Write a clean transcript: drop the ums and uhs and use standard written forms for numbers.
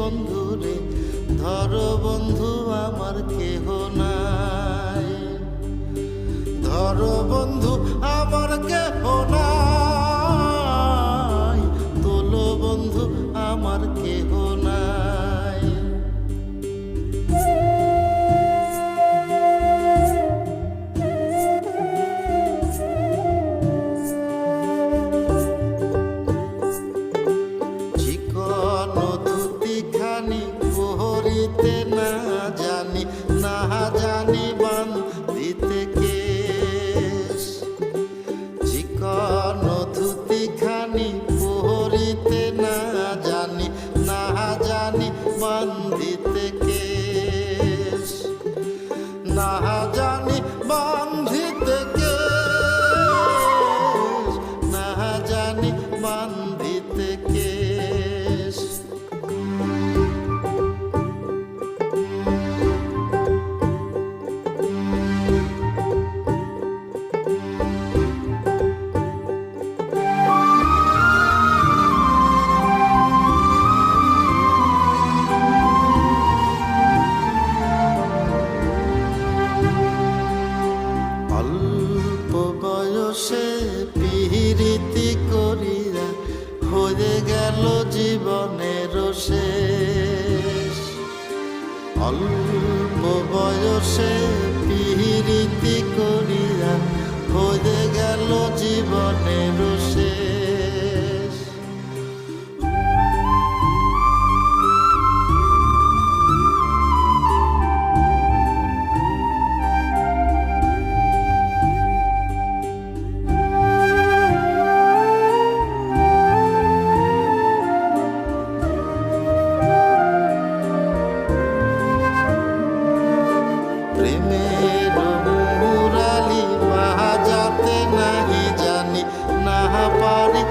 বন্ধু রে, ধরো বন্ধু আমার কেহ নাই। ধরো বন্ধু আমার কেহ নাই, তোলো বন্ধু আমার কেহ নাই। চিকন ধুতি খানি পহরিতে না জানি, না জানি বান্ধিতে কেশ। চিকন ধুতি খানি পহরিতে না জানি, না জানি বান্ধিতে কেশ। না জানি বান্ধিতে কেশ, না জানি বান্ধিতে কেশ। অল্প বয়সে পিরিতি করিয়া হয়ে গেল জীবনের শেষ। অল্প বয়সে পিরিতি করিয়া হয়ে গেল জীবনের শেষ। প্রেমের মুরালি বাজাতে নাহি জানি, না পারি